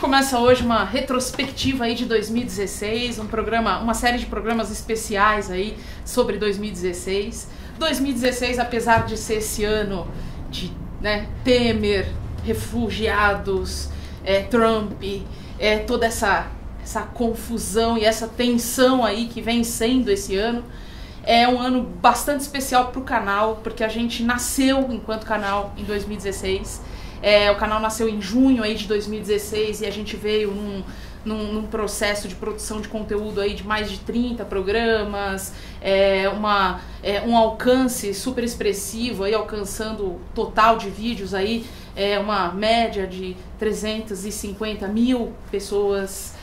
começa hoje uma retrospectiva aí de 2016, uma série de programas especiais aí sobre 2016. 2016, apesar de ser esse ano de Temer, refugiados, Trump, toda essa confusão e essa tensão aí que vem sendo esse ano, é um ano bastante especial para o canal, porque a gente nasceu enquanto canal em 2016. O canal nasceu em junho aí de 2016 e a gente veio num processo de produção de conteúdo aí de mais de 30 programas, um alcance super expressivo, aí alcançando total de vídeos aí, uma média de 350 mil pessoas,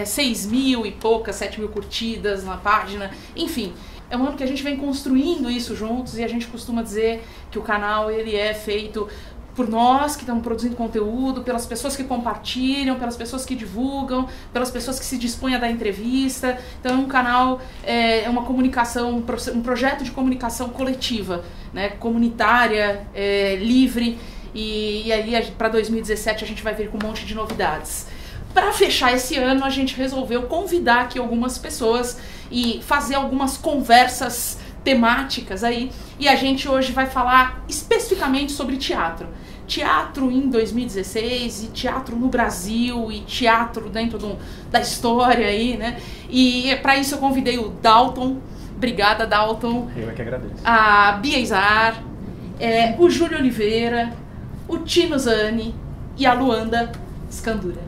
6 mil e poucas, 7 mil curtidas na página, enfim. É um ano que a gente vem construindo isso juntos e a gente costuma dizer que o canal ele é feito por nós que estamos produzindo conteúdo, pelas pessoas que compartilham, pelas pessoas que divulgam, pelas pessoas que se dispõem a dar entrevista. Então um canal é uma comunicação, um projeto de comunicação coletiva, comunitária, livre, e aí para 2017 a gente vai vir com um monte de novidades. Para fechar esse ano, a gente resolveu convidar aqui algumas pessoas e fazer algumas conversas temáticas aí. E a gente hoje vai falar especificamente sobre teatro. Teatro em 2016 e teatro no Brasil e teatro dentro da história aí, né? E para isso eu convidei o Dalton. Obrigada, Dalton. Eu é que agradeço. A Bia Izar, o Júlio Oliveira, o Tino Zani e a Luanda Scandura.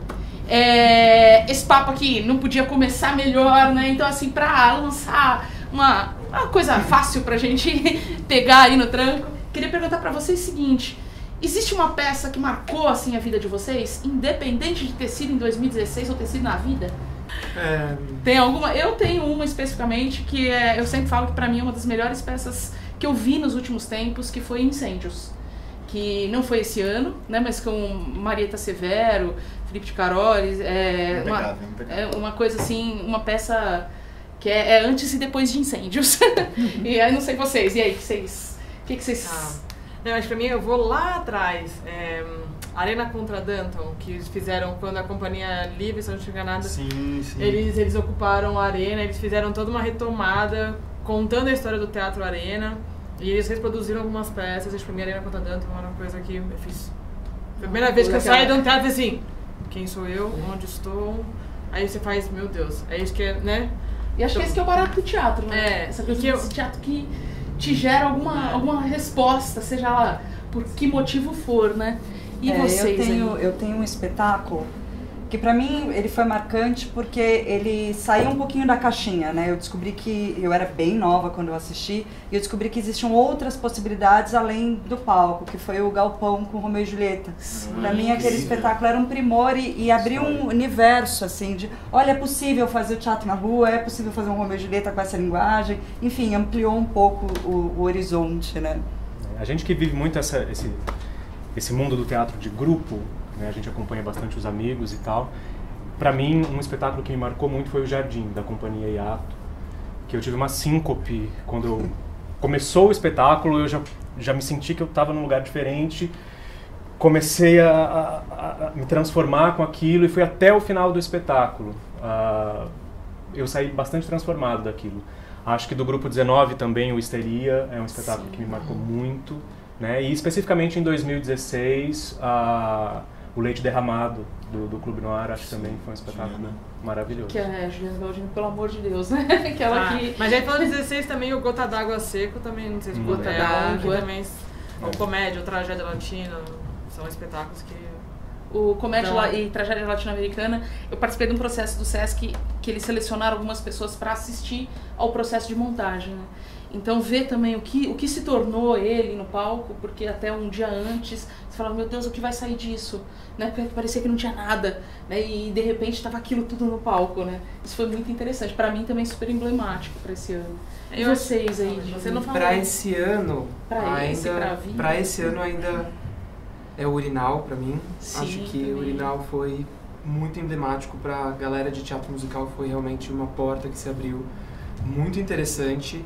Esse papo aqui não podia começar melhor, né? Então, assim, pra lançar uma coisa fácil pra gente pegar aí no tranco, queria perguntar pra vocês o seguinte: existe uma peça que marcou, assim, a vida de vocês, independente de ter sido em 2016 ou ter sido na vida? Tem alguma? Eu tenho uma especificamente que eu sempre falo que pra mim é uma das melhores peças que eu vi nos últimos tempos, que foi Incêndios. Que não foi esse ano, né, mas com Marieta Severo, Felipe de Carolis, uma coisa assim, uma peça que é antes e depois de Incêndios. E aí não sei vocês, e aí, o que vocês... Não, mas pra mim eu vou lá atrás, Arena contra Danton, que eles fizeram quando a Companhia Livre, se eu não estiver enganado, sim. Eles ocuparam a Arena, eles fizeram toda uma retomada, contando a história do Teatro Arena. E eles reproduziram algumas peças, a primeira Arena contra Danton era uma coisa que eu fiz. Foi a primeira vez que eu saí de um teatro assim, quem sou eu, onde estou, aí você faz, meu Deus, é isso que é, né? E acho que esse que é o barato do teatro, né? Essa coisa desse teatro que te gera alguma resposta, seja lá por que motivo for, né? E vocês eu tenho um espetáculo que pra mim ele foi marcante porque ele saiu um pouquinho da caixinha, né? Eu descobri que eu era bem nova quando eu assisti e eu descobri que existiam outras possibilidades além do palco, que foi o Galpão com Romeu e Julieta. Pra mim aquele espetáculo era um primor e abriu um universo assim de, olha, é possível fazer o teatro na rua, é possível fazer um Romeu e Julieta com essa linguagem, enfim, ampliou um pouco o horizonte, né? A gente que vive muito esse mundo do teatro de grupo, a gente acompanha bastante os amigos e tal. Pra mim, um espetáculo que me marcou muito foi o Jardim, da Companhia Hiato, que eu tive uma síncope quando começou o espetáculo, eu já me senti que eu estava num lugar diferente, comecei a me transformar com aquilo e foi até o final do espetáculo. Eu saí bastante transformado daquilo. Acho que do Grupo 19 também, o Histeria, é um espetáculo que me marcou muito, né? E especificamente em 2016, o Leite Derramado, do Clube Noir, acho que também foi um espetáculo maravilhoso. Que é Juliana Galdino, pelo amor de Deus, né? Mas aí falando em 16 também, o Gota d'Água Seco também, não sei se Gota d'Água também, ou Comédia, ou Tragédia Latina, são espetáculos que... O Comédia e Tragédia Latino-Americana, eu participei de um processo do Sesc que eles selecionaram algumas pessoas para assistir ao processo de montagem, né? Então ver também o que se tornou ele no palco, porque até um dia antes você falava, meu Deus, o que vai sair disso? Né? Porque parecia que não tinha nada, né? E de repente estava aquilo tudo no palco, né? Isso foi muito interessante, para mim também super emblemático para esse ano. E vocês aí? Você não falou? Para esse ano, para esse ano ainda é o Urinal para mim. Sim, acho que também. o Urinal foi muito emblemático para a galera de teatro musical, foi realmente uma porta que se abriu muito interessante.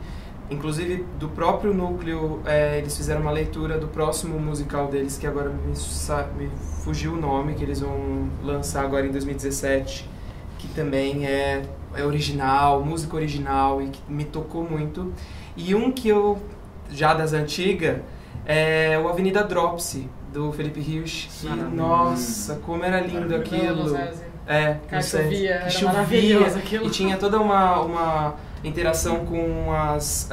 Inclusive, do próprio núcleo, eles fizeram uma leitura do próximo musical deles, que agora me fugiu o nome, que eles vão lançar agora em 2017, que também é original, música original, e que me tocou muito. E um que eu, já das antigas, é o Avenida Dropsy, do Felipe Hirsch. Nossa, como era lindo aquilo. Que chovia, era chovia, maravilhoso aquilo. E tinha toda uma interação com as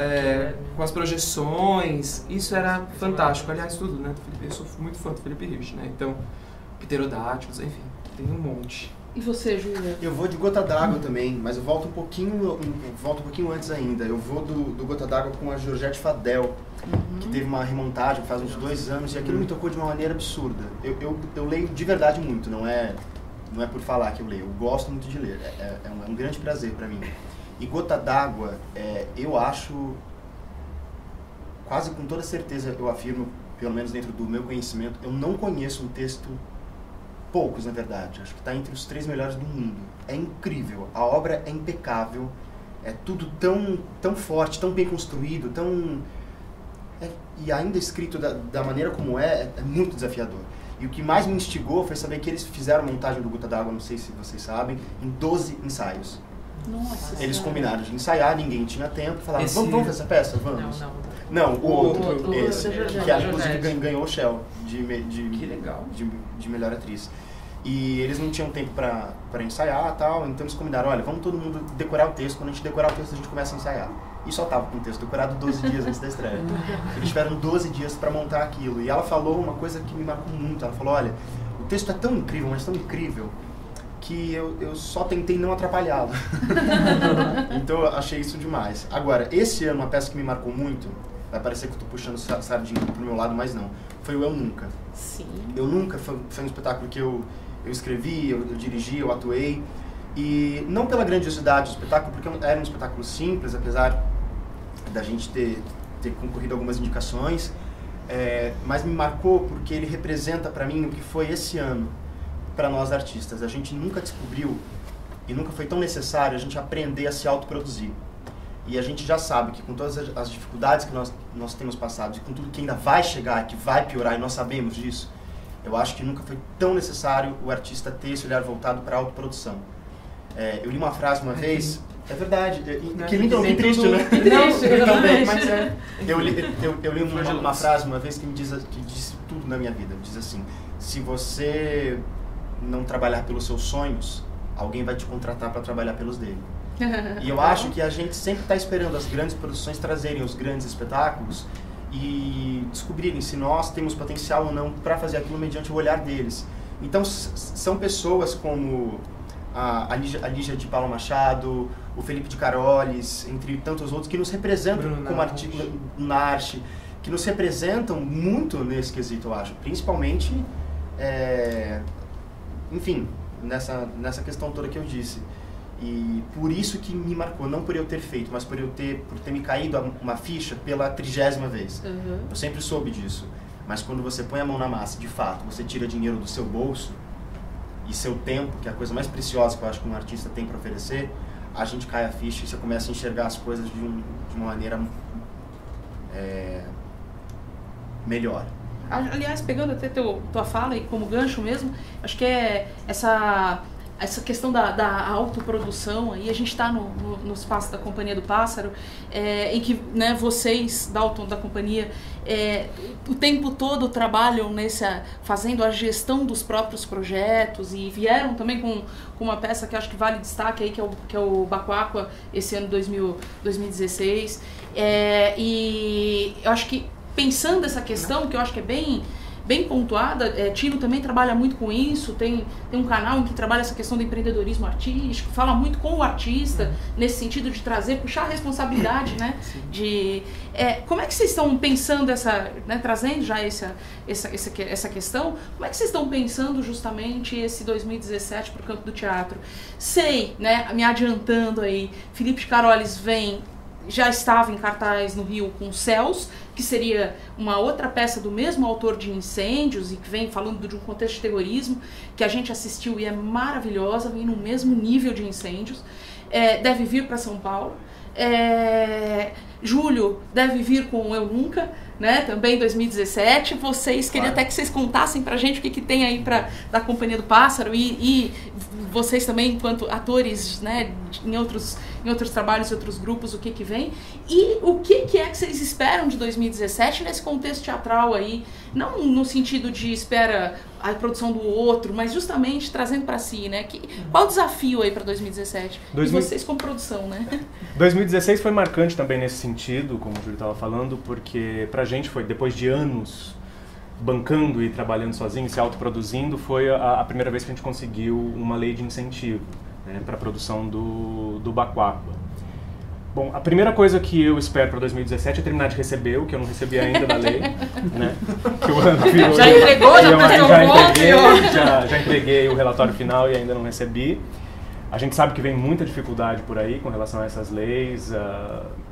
projeções. Isso era fantástico. Aliás, tudo, né? Eu sou muito fã do Felipe Hirsch, né? Então, Pterodáctilos, enfim, tem um monte. E você, Júlia? Eu vou de Gota d'Água também, mas eu volto um pouquinho antes ainda. Eu vou do Gota d'Água com a Georgette Fadel, que teve uma remontagem faz uns 2 anos, e aquilo me tocou de uma maneira absurda. Eu leio de verdade muito, não é por falar que eu leio. Eu gosto muito de ler, é um grande prazer para mim. E Gota d'Água, eu acho, quase com toda certeza eu afirmo, pelo menos dentro do meu conhecimento, eu não conheço um texto, poucos na verdade, acho que está entre os 3 melhores do mundo. É incrível, a obra é impecável, é tudo tão forte, tão bem construído, e ainda escrito da maneira como é muito desafiador. E o que mais me instigou foi saber que eles fizeram a montagem do Gota d'Água, não sei se vocês sabem, em 12 ensaios. Nossa, eles combinaram de ensaiar, ninguém tinha tempo, falaram, vamos fazer essa peça? Vamos. Não, o outro, esse, que inclusive ganhou o Shell que legal. de melhor atriz. E eles não tinham tempo para ensaiar e tal, então eles combinaram, olha, vamos todo mundo decorar o texto, quando a gente decorar o texto a gente começa a ensaiar. E só tava com o texto decorado 12 dias antes da estreia. Eles tiveram 12 dias para montar aquilo. E ela falou uma coisa que me marcou muito, ela falou, olha, o texto é tão incrível, mas tão incrível, que eu só tentei não atrapalhá-lo. Então eu achei isso demais. Agora, esse ano, uma peça que me marcou muito, vai parecer que eu tô puxando sardinha pro meu lado, mas não, foi o Eu Nunca. Sim. Eu Nunca foi um espetáculo que eu escrevi, eu dirigi, eu atuei, e não pela grandiosidade do espetáculo, porque era um espetáculo simples, apesar da gente ter concorrido a algumas indicações, mas me marcou porque ele representa para mim o que foi esse ano para nós artistas. A gente nunca descobriu e nunca foi tão necessário a gente aprender a se autoproduzir. E a gente já sabe que com todas as dificuldades que nós temos passado e com tudo que ainda vai chegar, que vai piorar, e nós sabemos disso, eu acho que nunca foi tão necessário o artista ter esse olhar voltado para a autoprodução. Eu li uma frase uma vez, é verdade, que lindo, que triste, né? Que triste, também, mas eu li uma frase uma vez que disse tudo na minha vida. Diz assim, se você não trabalhar pelos seus sonhos, alguém vai te contratar para trabalhar pelos dele. E eu acho que a gente sempre está esperando as grandes produções trazerem os grandes espetáculos e descobrirem se nós temos potencial ou não para fazer aquilo mediante o olhar deles. Então são pessoas como a Lígia de Paula Machado, o Felipe de Carolis, entre tantos outros, que nos representam como artistas, Narche, que nos representam muito nesse quesito, eu acho. Principalmente, enfim, nessa questão toda que eu disse. E por isso que me marcou, não por eu ter feito, mas por ter me caído uma ficha pela 30ª vez. Eu sempre soube disso. Mas quando você põe a mão na massa, de fato, você tira dinheiro do seu bolso e seu tempo, que é a coisa mais preciosa que eu acho que um artista tem para oferecer, a gente cai a ficha e você começa a enxergar as coisas de uma maneira melhor. Aliás, pegando até tua fala e como gancho mesmo, acho que é essa questão da autoprodução, aí a gente está no espaço da Companhia do Pássaro, em que, né, vocês, Dalton, da companhia, o tempo todo trabalham fazendo a gestão dos próprios projetos e vieram também com uma peça que acho que vale destaque aí, que é o Bacoaqua, esse ano 2016. E eu acho que, pensando essa questão, que eu acho que é bem pontuada, Tino também trabalha muito com isso, tem um canal em que trabalha essa questão do empreendedorismo artístico, fala muito com o artista, nesse sentido de puxar a responsabilidade, né? Como é que vocês estão pensando trazendo já essa questão, como é que vocês estão pensando justamente esse 2017 para o campo do teatro? Sei, né, me adiantando aí, Felipe de Carolis já estava em cartaz no Rio com Céus, que seria uma outra peça do mesmo autor de Incêndios e que vem falando de um contexto de terrorismo, que a gente assistiu e é maravilhosa, vem no mesmo nível de Incêndios. Deve vir para São Paulo. Júlio deve vir com Eu Nunca, né? Também em 2017. Vocês, queria até que vocês contassem pra gente o que tem aí da Companhia do Pássaro e vocês também, enquanto atores, né, em outros trabalhos, em outros grupos, o que vem. E o que é que vocês esperam de 2017 nesse contexto teatral aí? Não no sentido de espera a produção do outro, mas justamente trazendo pra si, né? Qual o desafio aí pra 2017? E vocês como produção, né? 2016 foi marcante também nesse sentido, como o Júlio estava falando, porque pra gente foi, depois de anos bancando e trabalhando sozinho, se autoproduzindo, foi a primeira vez que a gente conseguiu uma lei de incentivo, né, para a produção do Bacoacqua. Bom, a primeira coisa que eu espero para 2017 é terminar de receber o que eu não recebi ainda da lei, né? Que o ano virou, já entregou, já entreguei o relatório final e ainda não recebi. A gente sabe que vem muita dificuldade por aí com relação a essas leis.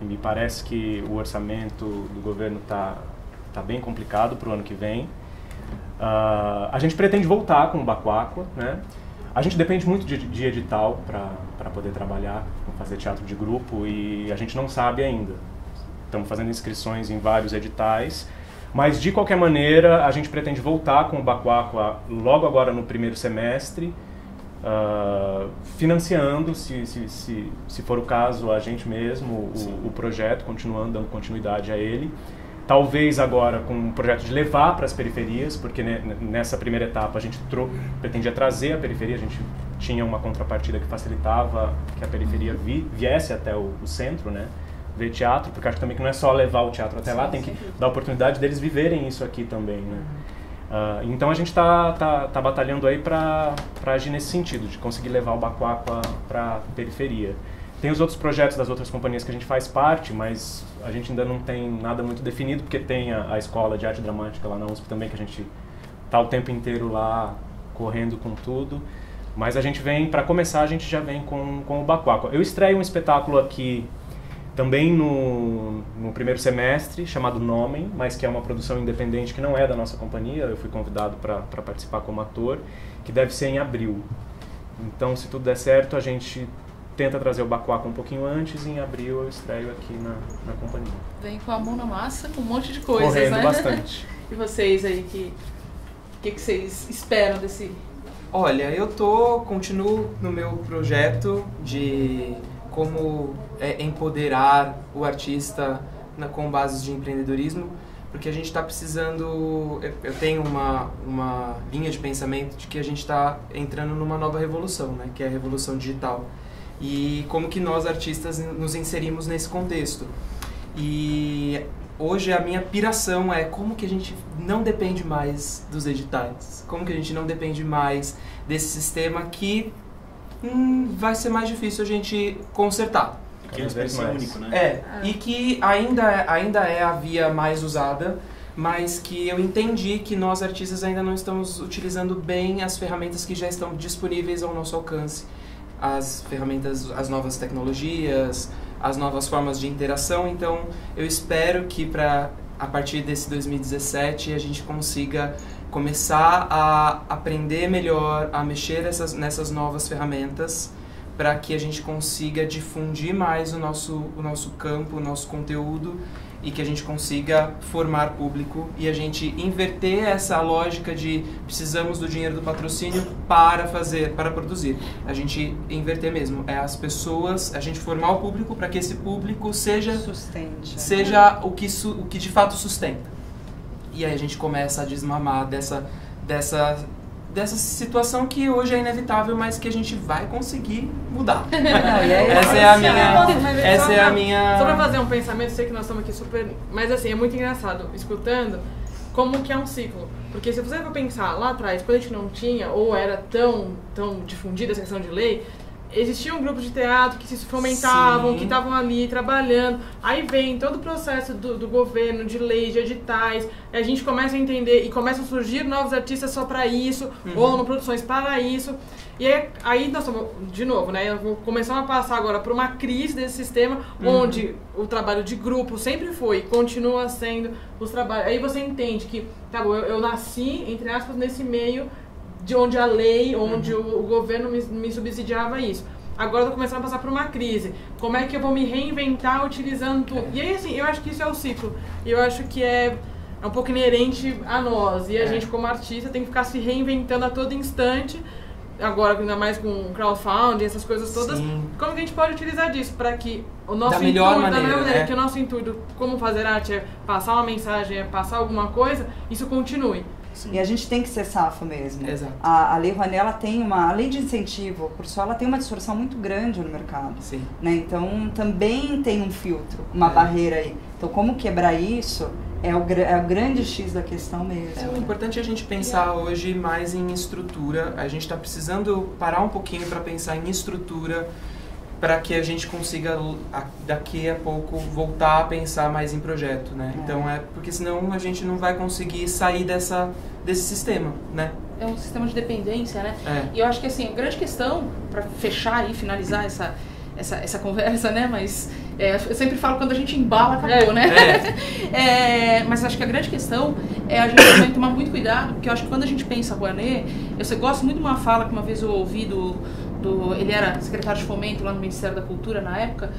Me parece que o orçamento do governo está bem complicado para o ano que vem. A gente pretende voltar com o Bacoacqua, né? A gente depende muito de edital para poder trabalhar, fazer teatro de grupo, e a gente não sabe ainda. Estamos fazendo inscrições em vários editais, mas de qualquer maneira a gente pretende voltar com o Bacoacqua logo agora no primeiro semestre, financiando, se for o caso, a gente mesmo, o projeto, continuando, dando continuidade a ele. Talvez agora com um projeto de levar para as periferias, porque nessa primeira etapa a gente pretendia trazer a periferia, a gente tinha uma contrapartida que facilitava que a periferia viesse até o centro, né, ver teatro, porque acho também que não é só levar o teatro até lá, tem que dar a oportunidade deles viverem isso aqui também, né. Então a gente tá batalhando aí para agir nesse sentido, de conseguir levar o Bacoacqua para a periferia. Tem os outros projetos das outras companhias que a gente faz parte, mas a gente ainda não tem nada muito definido, porque tem a Escola de Arte Dramática lá na USP também, que a gente tá o tempo inteiro lá correndo com tudo. Mas a gente vem, para começar, a gente já vem com o Bacoacqua. Eu estreio um espetáculo aqui também no primeiro semestre, chamado Nomen, mas que é uma produção independente que não é da nossa companhia. Eu fui convidado para participar como ator, que deve ser em abril. Então, se tudo der certo, a gente tenta trazer o Bacoacqua um pouquinho antes, e em abril eu estreio aqui na companhia. Vem com a mão na massa, com um monte de coisas, correndo, né? Bastante. E vocês aí, que vocês esperam desse... Olha, eu continuo no meu projeto de como empoderar o artista com bases de empreendedorismo, porque a gente está precisando, eu tenho uma linha de pensamento de que a gente está entrando numa nova revolução, né, que é a revolução digital. E como que nós artistas nos inserimos nesse contexto. E hoje a minha piração é como que a gente não depende mais dos editais, como que a gente não depende mais desse sistema que vai ser mais difícil a gente consertar. Que é uma expressão única, né? E que ainda é a via mais usada, mas que eu entendi que nós artistas ainda não estamos utilizando bem as ferramentas que já estão disponíveis ao nosso alcance. As ferramentas, as novas tecnologias, as novas formas de interação. Então eu espero que a partir desse 2017 a gente consiga começar a aprender melhor, a mexer nessas novas ferramentas, para que a gente consiga difundir mais o nosso campo, o nosso conteúdo, e que a gente consiga formar público e a gente inverter essa lógica de precisamos do dinheiro do patrocínio para produzir. A gente inverter mesmo, as pessoas, a gente formar o público para que esse público seja o que de fato sustenta. E aí a gente começa a desmamar dessa situação que hoje é inevitável, mas que a gente vai conseguir mudar. Essa é a minha... Só pra fazer um pensamento, sei que nós estamos aqui super... Mas assim, é muito engraçado, escutando, como que é um ciclo. Porque se você for pensar lá atrás, quando a gente não tinha, ou era tão difundida essa questão de lei, existiam grupos de teatro que se fomentavam, Sim. que estavam ali trabalhando. Aí vem todo o processo do governo, de leis, de editais, e a gente começa a entender e começam a surgir novos artistas só para isso, ou produções para isso. E aí nós estamos, de novo, né? Começamos a passar agora por uma crise desse sistema, onde o trabalho de grupo sempre foi e continua sendo os trabalhos. Aí você entende que, tá bom, eu nasci, entre aspas, nesse meio de onde a lei, onde o governo me subsidiava isso. agora eu tô começando a passar por uma crise. Como é que eu vou me reinventar utilizando tudo? E aí, assim, eu acho que isso é o ciclo. E eu acho que é um pouco inerente a nós. E a gente, como artista, tem que ficar se reinventando a todo instante. Agora, ainda mais com crowdfunding, essas coisas todas. Sim. Como que a gente pode utilizar disso para que o nosso da melhor maneira, né? que o nosso intuito, como fazer arte, é passar uma mensagem, é passar alguma coisa, isso continue. Sim. E a gente tem que ser safo mesmo. Exato. A Lei Rouanet, ela tem uma, além de incentivo, por só ela tem uma distorção muito grande no mercado. Sim. Né? Então, também tem um filtro, uma barreira aí. Então, como quebrar isso é o grande X da questão mesmo. O importante é a gente pensar hoje mais em estrutura. A gente está precisando parar um pouquinho para pensar em estrutura, para que a gente consiga daqui a pouco voltar a pensar mais em projeto, né? Então porque senão a gente não vai conseguir sair desse sistema, né? É um sistema de dependência, né? E eu acho que assim, a grande questão, para fechar e finalizar essa conversa, né? Mas eu sempre falo, quando a gente embala, acabou, né? Mas acho que a grande questão é a gente também tomar muito cuidado, porque eu acho que quando a gente pensa Rouanet, eu gosto muito de uma fala que uma vez eu ouvi ele era secretário de fomento lá no Ministério da Cultura na época,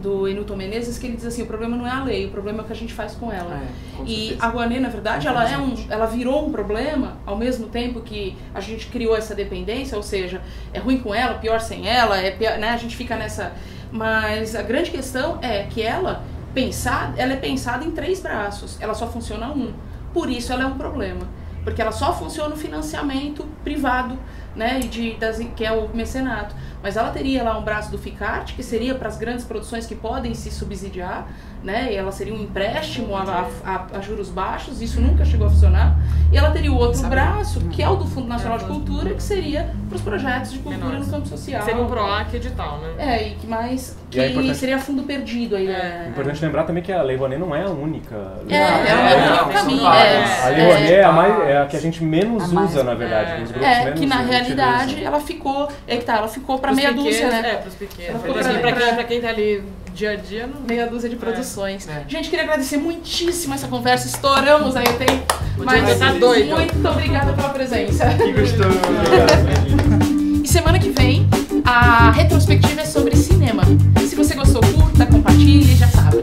do Enilton Menezes, que ele diz assim, o problema não é a lei, o problema é o que a gente faz com ela. E a Rouanet, na verdade, ela virou um problema ao mesmo tempo que a gente criou essa dependência, ou seja, é ruim com ela, pior sem ela, pior, né? A gente fica nessa... Mas a grande questão é que ela é pensada em 3 braços, ela só funciona um, por isso ela é um problema. Porque ela só funciona no financiamento privado, né, que é o mecenato. Mas ela teria lá um braço do FICART, que seria para as grandes produções que podem se subsidiar, né, e ela seria um empréstimo a juros baixos, isso nunca chegou a funcionar. E ela teria o outro braço, que é o do Fundo Nacional de Cultura, que seria para os projetos de cultura no campo social. Seria um PROAC edital, né? E que seria fundo perdido aí. É importante lembrar também que a Lei Rouanet não é a única. É o caminho. A Lei Rouanet é a que a gente menos usa, na verdade. Os grupos menos que na realidade ela ficou para meia dúzia, né? Pros pequenos. Pra quem tá ali dia a dia, meia dúzia de produções. Gente, queria agradecer muitíssimo essa conversa. Estouramos aí, eu tenho mais doido. Muito obrigada pela presença. Que gostoso. E semana que vem, a retrospectiva é sobre cinema. Se você gostou, curta, compartilhe, já sabe.